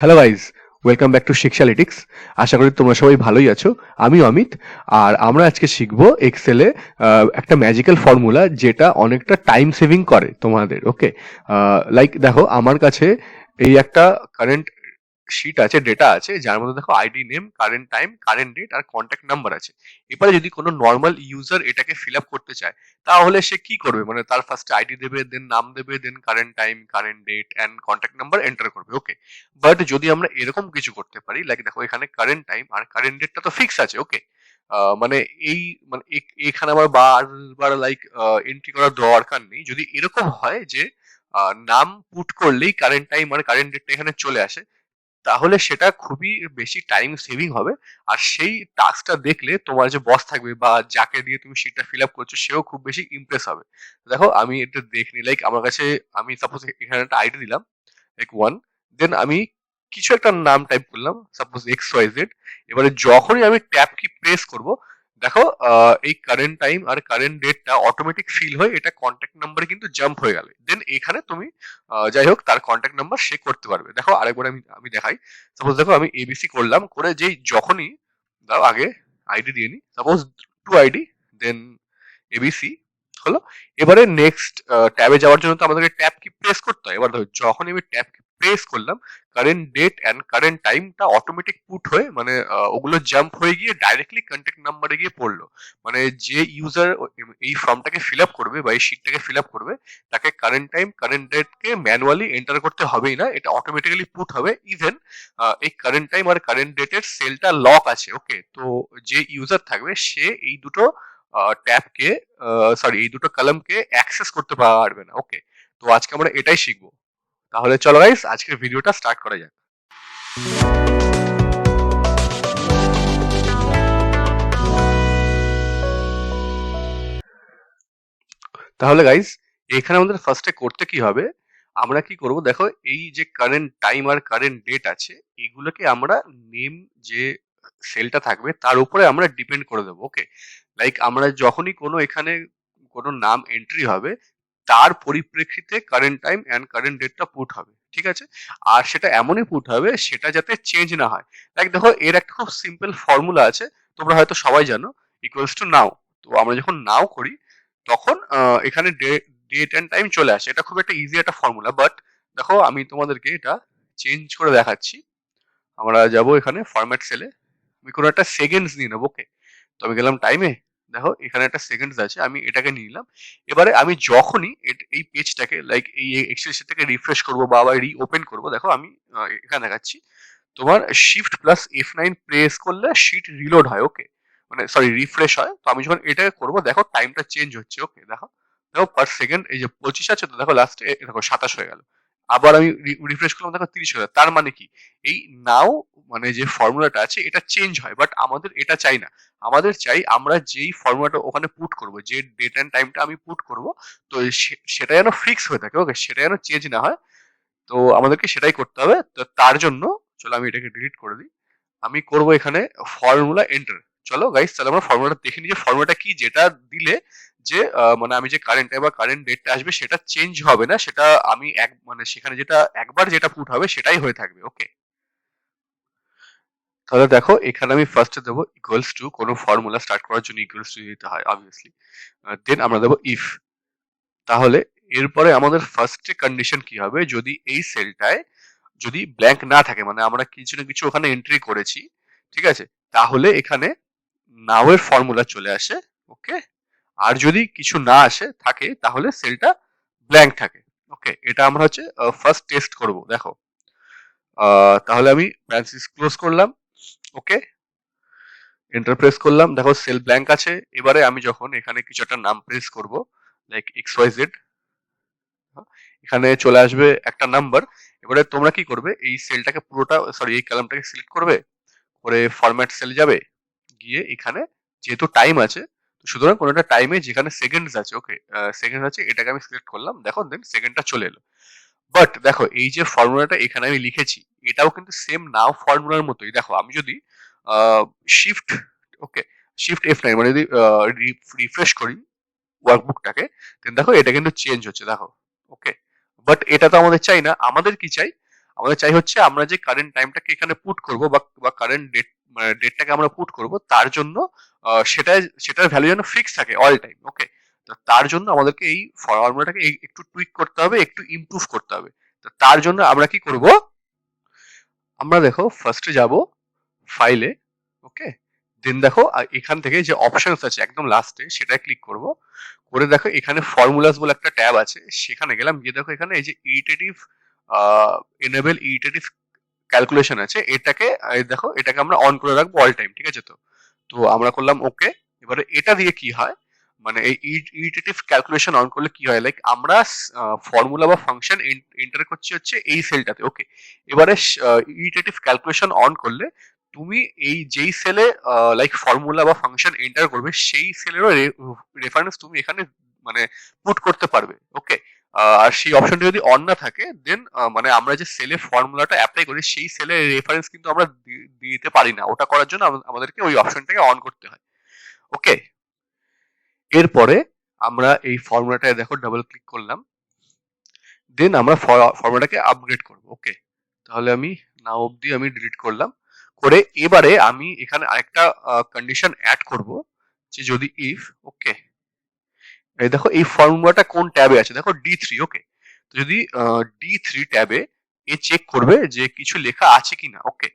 Hello guys, welcome back to Shikshalytics. আশা করি তোমরা সবাই ভালোই আছো। আমি অমিত, আর আমরা আজকে শিখবো এক্সেলে একটা ম্যাজিক্যাল ফর্মুলা যেটা অনেকটা টাইম সেভিং করে তোমাদের। ওকে, লাইক দেখো আমার কাছে এই একটা কারেন্ট শিট আছে, ডেটা আছে, যার মধ্যে দেখো ID name, current time, current date আর কন্ট্যাক্ট নাম্বার আছে। এবারে যদি কোনো নর্মাল ইউজার এটাকে ফিল আপ করতে চায়, তাহলে সে কি করবে? মানে তার ফার্স্টে আইডি দেবে, দেন নাম দেবে, then current time, current date and contact number enter করবে। ওকে, বাট যদি আমরা এরকম কিছু করতে পারি, লাইক দেখো এখানে কারেন্ট টাইম আর কারেন্ট ডেটটা তো ফিক্স আছে। ওকে, মানে এই মানে এখানে আবার বারবার লাইক এন্ট্রি করার দরকার নেই। যদি এরকম হয় যে নাম পুট করলেই কারেন্ট টাইম আর কারেন্ট ডেটটা এখানে চলে আসে, তাহলে সেটা খুবই বেশি টাইম সেভিং হবে। আর সেই টাস্কটা দেখলে তোমার যে বস থাকবে বা যাকে দিয়ে তুমি সেটা ফিল আপ করছো, সেও খুব বেশি ইমপ্রেস হবে। দেখো আমি এটা দেখনি, লাইক আমার কাছে, আমি সাপোজ এখানে একটা আইডি দিলাম লাইক ওয়ান, দেন আমি কিছু একটা নাম টাইপ করলাম, সাপোজ এক্স ওয়াই জেড। এবারে যখনই আমি ট্যাব কি প্রেস করব, দেখো এই কারেন্ট টাইম আর কারেন্ট ডেটটা অটোমেটিক ফিল হয়ে এটা কন্ট্যাক্ট নাম্বারে কিন্তু জাম্প হয়ে গেল। দেন এখানে তুমি যাই হোক তার কন্ট্যাক্ট নাম্বার সে করতে পারবে। দেখো আরেকবার আমি আমি দেখাই। সাপোজ দেখো আমি এবিসি করলাম, করে যেই যখনই, দাও আগে আইডি দিয়ে নি, suppose two ID, then ABC হলো। এবারে নেক্সট ট্যাবে যাওয়ার জন্য তো আমাদেরকে ট্যাব কি প্রেস করতে হয়। এবার ধরো যখন আমি ট্যাব কি প্রেস করলাম, কারেন্ট ডেট এন্ড কারেন্ট টাইমটা অটোমেটিক পুট হয়ে, মানে ওগুলো জাম্প হয়ে গিয়ে ডাইরেক্টলি কন্ট্যাক্ট নাম্বারে গিয়ে পড়লো। মানে যে ইউজার এই ফর্মটাকে ফিল আপ করবে বা এই শিটটাকে ফিল আপ করবে, তাকে কারেন্ট টাইম কারেন্ট ডেটকে ম্যানুয়ালি এন্টার করতে হবেই না, এটা অটোমেটিক্যালি পুট হবে। ইভেন এই কারেন্ট টাইম আর কারেন্ট ডেটের সেলটা লক আছে। ওকে, তো যে ইউজার থাকবে সে এই দুটো ট্যাবকে, সরি এই দুটো কলামকে অ্যাক্সেস করতে পারবে না। ওকে, তো আজকে আমরা এটাই শিখবো। তাহলে চলো গাইস, আজকের ভিডিওটা স্টার্ট করা যাক। তাহলে গাইস, এখানে আমাদের ফার্স্টে করতে কি হবে, আমরা কি করব দেখো, এই যে কারেন্ট টাইম আর কারেন্ট ডেট আছে, এগুলোকে আমরা নেম যে সেলটা থাকবে তার উপরে আমরা ডিপেন্ড করে দেবো। ওকে, লাইক আমরা যখনই কোনো এখানে কোনো নাম এন্ট্রি হবে, তার পরিপ্রেক্ষিতে কারেন্ট টাইম এন্ড কারেন্ট ডেটটা পুট হবে। ঠিক আছে, আর সেটা এমনই পুট হবে সেটা যাতে চেঞ্জ না হয়। লাইক দেখো এর একটা খুব সিম্পল ফর্মুলা আছে, তোমরা হয়তো সবাই জানো, ইকুয়ালস টু নাও। তো আমরা যখন নাও করি, তখন এখানে ডেট এন্ড টাইম চলে আসে। এটা খুব একটা ইজি একটা ফর্মুলা, বাট দেখো আমি তোমাদেরকে এটা চেঞ্জ করে দেখাচ্ছি। আমরা যাব এখানে ফরম্যাট সেলে, আমি কোনো একটা সেকেন্ডস নিয়ে নেবো। ওকে, তো আমি গেলাম টাইমে, দেখো এখানে একটা সেকেন্ডস আছে, আমি এটাকে নিয়ে নিলাম। এবারে আমি যখনই এই পেজটাকে লাইক এই এক্সেল শিটটাকে রিফ্রেশ করবো বা আবার রি ওপেন করবো, দেখো আমি এখানে দেখাচ্ছি তোমার শিফট প্লাস F9 প্রেস করলে শিট রিলোড হয়। ওকে, মানে সরি রিফ্রেশ হয়। তো আমি যখন এটাকে করবো, দেখো টাইমটা চেঞ্জ হচ্ছে। ওকে, দেখো দেখো পার সেকেন্ড এই যে 25 আছে, তো দেখো লাস্টে দেখো 27 হয়ে গেল। আবার আমি রিফ্রেশ করলাম, দেখো 30 হয়ে গেল। তার মানে কি, এই নাও মানে যে ফর্মুলাটা আছে এটা চেঞ্জ হয়, বাট আমাদের এটা চাই না। আমাদের চাই আমরা যেই ফর্মুলাটা ওখানে পুট করব, যে ডেট এন্ড টাইমটা আমি পুট করব, তো সেটা যেন ফিক্স হয়ে থাকে। ওকে, সেটা যেন চেঞ্জ না হয়। তো আমাদেরকে সেটাই করতে হবে। তো তার জন্য চলো আমি এটাকে ডিলিট করে দিই। আমি করব এখানে ফর্মুলা এন্টার। চলো গাইস, তাহলে আমরা ফর্মুলাটা দেখে নিই যে ফর্মুলাটা কি, যেটা দিলে যে মানে আমি যে কারেন্ট টাইম বা কারেন্ট ডেটটা আসবে সেটা চেঞ্জ হবে না, সেটা আমি এক মানে সেখানে যেটা একবার যেটা পুট হবে সেটাই হয়ে থাকবে। ওকে, তাহলে দেখো এখানে আমি ফার্স্টে দেবো ইকুয়ালস টু, কোনো ফর্মুলা স্টার্ট করার জন্য ইকুয়ালস টু দিতে হয় অবভিয়াসলি। দেন আমরা দেবো ইফ। তাহলে এরপরে আমাদের ফার্স্টে কন্ডিশন কি হবে, যদি এই সেলটায় যদি ব্ল্যাঙ্ক না থাকে, মানে আমরা কিছু না কিছু ওখানে এন্ট্রি করেছি, ঠিক আছে, তাহলে এখানে নাও এর ফর্মুলা চলে আসে। ওকে, আর যদি কিছু না আসে থাকে, তাহলে সেলটা ব্ল্যাঙ্ক থাকে। ওকে, এটা আমরা হচ্ছে ফার্স্ট টেস্ট করব। দেখো তাহলে আমি প্যারেন্থেসিস ক্লোজ করলাম। ওকে, এন্টার প্রেস করলাম, দেখো সেল ব্ল্যাঙ্ক আছে। এবারে আমি যখন এখানে কিছু একটা নাম প্রেস করব, লাইক এক্স ওয়াই জেড, এখানে চলে আসবে একটা নাম্বার। এবারে তোমরা কি করবে, এই সেলটাকে পুরোটা, সরি এই কলামটাকে সিলেক্ট করবে, করে ফরম্যাট সেল যাবে, গিয়ে এখানে যেহেতু টাইম আছে, তো সুতরাং কোনো একটা টাইমে যেখানে সেকেন্ডস আছে, ওকে সেকেন্ড আছে, এটাকে আমি সিলেক্ট করলাম। দেখো দেন সেকেন্ডটা চলে এলো। বাট দেখো এই যে ফর্মুলাটা এখানে আমি লিখেছি, এটাও কিন্তু সেম নাও ফর্মুলার মতোই। দেখো আমি যদি শিফট, ওকে, শিফট F9 মানে যদি রিফ্রেশ করি ওয়ার্কবুকটাকে, দেন দেখো এটা কিন্তু চেঞ্জ হচ্ছে। দেখো, ওকে, বাট এটা তো আমাদের চাই না। আমাদের কি চাই, আমাদের চাই হচ্ছে আমরা যে কারেন্ট টাইমটাকে এখানে পুট করব বা কারেন্ট ডেটটাকে আমরা পুট করব, তার জন্য সেটার ভ্যালু যেন ফিক্স থাকে অল টাইম। ওকে, তো তার জন্য আমাদেরকে এই ফর্মুলাটাকে একটু টুইক করতে হবে, একটু ইমপ্রুভ করতে হবে। তো তার জন্য আমরা কি করব, আমরা দেখো ফার্স্টে যাব ফাইলে। ওকে, দেন দেখো এখান থেকে যে অপশনস আছে একদম লাস্টে সেটা ক্লিক করব। করে দেখো এখানে ফর্মুলাস বলে একটা ট্যাব আছে, সেখানে গেলাম, গিয়ে দেখো এখানে এই যে ইরিটেটিভ এনেবল ইরিটেটিভ ক্যালকুলেশন আছে, এটাকে দেখো এটাকে আমরা অন করে রাখবো অল টাইম। ঠিক আছে, তো তো আমরা করলাম ওকে। এবারে এটা দিয়ে কি হয়, মানে এই ইরিটেটিভ ক্যালকুলেশন অন করলে কি হয়, লাইক আমরা ফর্মুলা বা ফাংশন এন্টার করছি হচ্ছে এই সেলটাতে। ওকে, এবারে ইরিটেটিভ ক্যালকুলেশন অন করলে তুমি এই যেই সেলে লাইক ফর্মুলা বা ফাংশন এন্টার করবে সেই সেলেরও রেফারেন্স তুমি এখানে মানে পুট করতে পারবে। ওকে, আর সেই অপশনটা যদি অন না থাকে দেন মানে আমরা যে সেলে ফর্মুলাটা অ্যাপ্লাই করি সেই সেলের রেফারেন্স কিন্তু আমরা দিতে পারি না। ওটা করার জন্য আমাদেরকে ওই অপশনটাকে অন করতে হয়। ওকে, এরপরে আমরা এই ফর্মুলাটায় দেখো ডাবল ক্লিক করলাম, দেন আমরা ফর্মুলাটাকে আপগ্রেড করব। ওকে, তাহলে আমি নাও অবধি আমি ডিলিট করলাম। করে এবারে আমি এখানে আরেকটা কন্ডিশন অ্যাড করব, যে যদি ইফ, ওকে, এই দেখো এই ফর্মুলাটা কোন ট্যাবে আছে, দেখো D3। ওকে, তো যদি D3 ট্যাবে এ চেক করবে যে কিছু লেখা আছে কিনা। ওকে,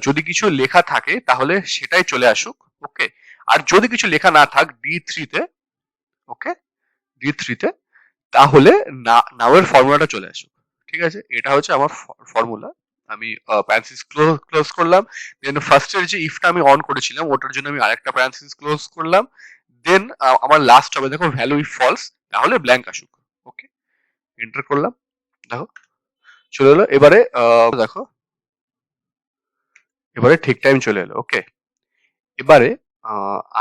যদি কিছু লেখা থাকে তাহলে সেটাই চলে আসুক। ওকে, আর যদি কিছু লেখা না থাক D3 তে, ওকে, D3 তে, তাহলে নাওয়ের ফর্মুলাটা চলে আসুক। ঠিক আছে, এটা হচ্ছে আমার ফর্মুলা। আমি প্যারেন্থেসিস ক্লোজ করলাম, দেন ফার্স্টের যে ইফটা আমি অন করেছিলাম ওটার জন্য আমি আরেকটা প্যারেন্থেসিস ক্লোজ করলাম, দেন আমার লাস্ট হবে দেখো ভ্যালু ইফ ফলস, তাহলে ব্ল্যাঙ্ক আসুক। ওকে, এন্টার করলাম, দেখো চলে এলো। এবারে দেখো এবারে ঠিক টাইম চলে এলো। ওকে, এবারে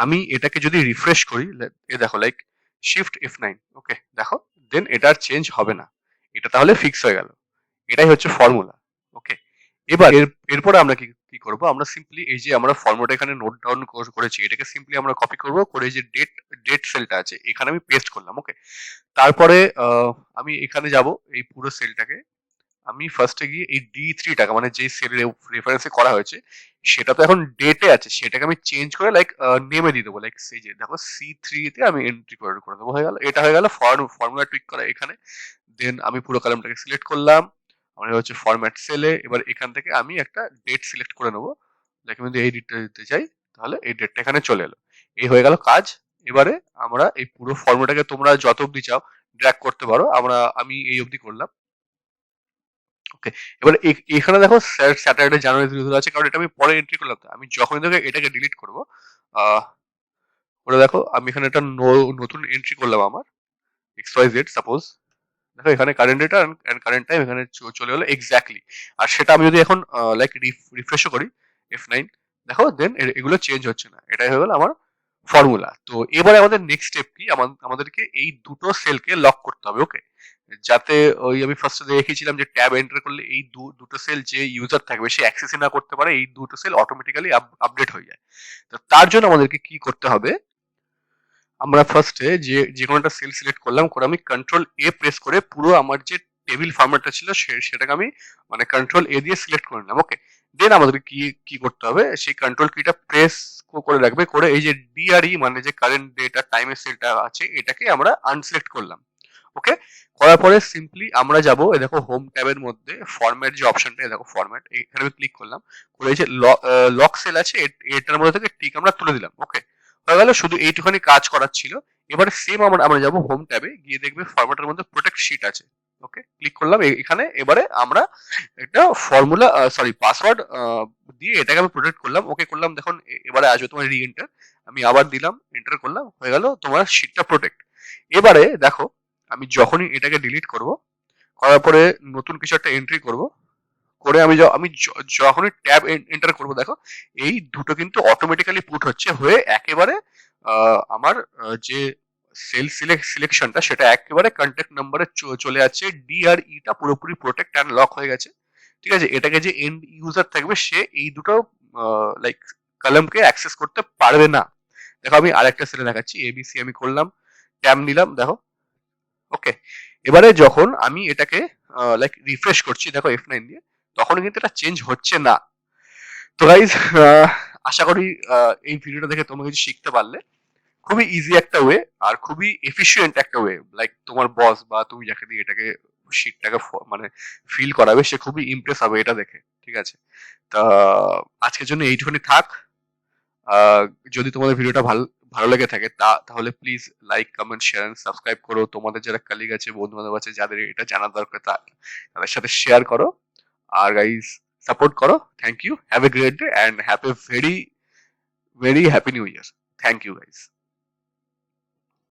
আমি এটাকে যদি রিফ্রেশ করি, এ দেখো লাইক শিফট F9। ওকে, দেখো দেন এটা আর চেঞ্জ হবে না, এটা তাহলে ফিক্স হয়ে গেল। এটাই হচ্ছে ফর্মুলা। ওকে, এবার এরপরে আমরা কি কি করব, আমরা সিম্পলি এই যে আমরা ফর্মুলাটা এখানে নোট ডাউন করেছি এটাকে সিম্পলি আমরা কপি করব, করে এই যে ডেট সেলটা আছে এখানে আমি পেস্ট করলাম। ওকে, তারপরে আমি এখানে যাব, এই পুরো সেলটাকে আমি ফার্স্টে গিয়ে এই D3টাকে মানে যে সেল রেফারেন্সে করা হয়েছে সেটা তো এখন ডেটে আছে, সেটাকে আমি চেঞ্জ করে লাইক নেমে দিয়ে দেবো, লাইক সেই যে দেখো C3-তে আমি এন্ট্রি করে দেবো। হয়ে গেল, এটা হয়ে গেল ফর্মুলা টুইক করা এখানে। দেন আমি পুরো কলামটাকে সিলেক্ট করলাম, আমার হচ্ছে ফরম্যাট সেলে। এবার এখান থেকে আমি একটা ডেট সিলেক্ট করে নেবো, লাইক আমি যদি এই ডেটটা দিতে চাই তাহলে এই ডেটটা এখানে চলে এলো। এই হয়ে গেল কাজ। এবারে আমরা এই পুরো ফর্মুলাটাকে তোমরা যত অব্দি চাও ড্র্যাগ করতে পারো, আমি এই অবধি করলাম। ওকে, এবার এখানে দেখো স্যাটারডে জানুয়ারি 2000 আছে, কারণ এটা আমি পরে এন্ট্রি করলাম। আমি যখনই দেখো এটাকে ডিলিট করবো করে দেখো আমি এখানে একটা নতুন এন্ট্রি করলাম আমার XYZ সাপোজ। দেখো এখানে current data and current time এখানে চলে এলো এক্স্যাক্টলি। আর সেটা আমি যদি এখন লাইক রিফ্রেশও করি F9, দেখো দেন এগুলো চেঞ্জ হচ্ছে না। এটাই হয়ে গেল আমার ফর্মুলা। তো এবারে আমাদের নেক্সট স্টেপ কি, আমাদেরকে এই দুটো সেলকে লক করতে হবে। ওকে, যাতে ওই আমি ফার্স্টে দেখিয়েছিলাম যে ট্যাব এন্টার করলে এই দুটো সেল যে ইউজার থাকবে সে অ্যাক্সেসই না করতে পারে, এই দুটো সেল অটোমেটিক্যালি আপডেট হয়ে যায়। তো তার জন্য আমাদেরকে কি করতে হবে, আমরা ফার্স্টে যে কোনো একটা সেল সিলেক্ট করলাম, করে আমি কন্ট্রোল A প্রেস করে পুরো আমার যে টেবিল ফরম্যাটটা ছিল সেটাকে আমি মানে কন্ট্রোল A দিয়ে সিলেক্ট করে নিলাম। ওকে, দেন আমাদের কি কি করতে হবে, সেই কন্ট্রোল কিটা প্রেস করে রাখবে, করে এই যে DRE মানে যে কারেন্ট ডেটা টাইমের সেলটা আছে এটাকে আমরা আনসিলেক্ট করলাম। ওকে, করার পরে সিম্পলি আমরা যাব, এই দেখো হোম ট্যাবের মধ্যে ফরম্যাট যে অপশনটা, দেখো ফরম্যাট, এখানে আমি ক্লিক করলাম, করে এই যে লক সেল আছে এটার মধ্যে থেকে টিক আমরা তুলে দিলাম। ওকে, হয়ে গেল, শুধু এইটুখানি কাজ করার ছিল। এবারে সেম আমরা যাবো হোম ট্যাবে, গিয়ে দেখবে ফরম্যাটের মধ্যে প্রোটেক্ট শিট আছে। ওকে, ক্লিক করলাম এখানে। এবারে আমরা একটা ফর্মুলা সরি পাসওয়ার্ড দিয়ে এটাকে আমি প্রোটেক্ট করলাম। ওকে করলাম, দেখুন এবারে আসবে তোমার রি এন্টার, আমি আবার দিলাম, এন্টার করলাম, হয়ে গেল তোমার শিটটা প্রোটেক্ট। এবারে দেখো আমি যখনই এটাকে ডিলিট করব, করার পরে নতুন কিছু একটা এন্ট্রি করব, করে আমি যখনই ট্যাব এন্টার করব, দেখো এই দুটো কিন্তু অটোমেটিক্যালি পুট হয়ে একেবারে আমার যে সেল সিলেকশনটা সেটা একেবারে কন্ট্যাক্ট নাম্বারে চলে যাচ্ছে। DRE-টা পুরোপুরি প্রোটেক্ট অ্যান্ড লক হয়ে গেছে। ঠিক আছে, এটাকে যে এন্ড ইউজার থাকবে সে এই দুটো লাইক কলামকে অ্যাক্সেস করতে পারবে না। দেখো আমি আরেকটা সেলে দেখাচ্ছি, ABC আমি করলাম, ট্যাব নিলাম, দেখো। ওকে, এবারে যখন আমি এটাকে লাইক রিফ্রেশ করছি, দেখো F9 দিয়ে, তখন কিন্তু এটা চেঞ্জ হচ্ছে না। তো গাইজ, আশা করি এই ভিডিওটা দেখে তোমরা কিছু শিখতে পারলে। খুবই ইজি একটা ওয়ে আর খুবই এফিশিয়েন্ট একটা ওয়ে, লাইক তোমার বস বা তুমি যাকে দিয়ে এটাকে শিটটাকে মানে ফিল করাবে সে খুবই ইমপ্রেস হবে এটা দেখে। ঠিক আছে, তা আজকের জন্য এইটুকুনি থাক। আহ, যদি তোমাদের ভিডিওটা ভালো ভালো লেগে থাকে তাহলে please like comment share and subscribe করো। তোমাদের যারা কালিগ আছে, বন্ধু বান্ধব আছে, যাদের এটা জানার দরকার তাদের সাথে শেয়ার করো। আর গাইজ, সাপোর্ট করো। Thank you, have a great day and have a very very happy new year. Thank you guys.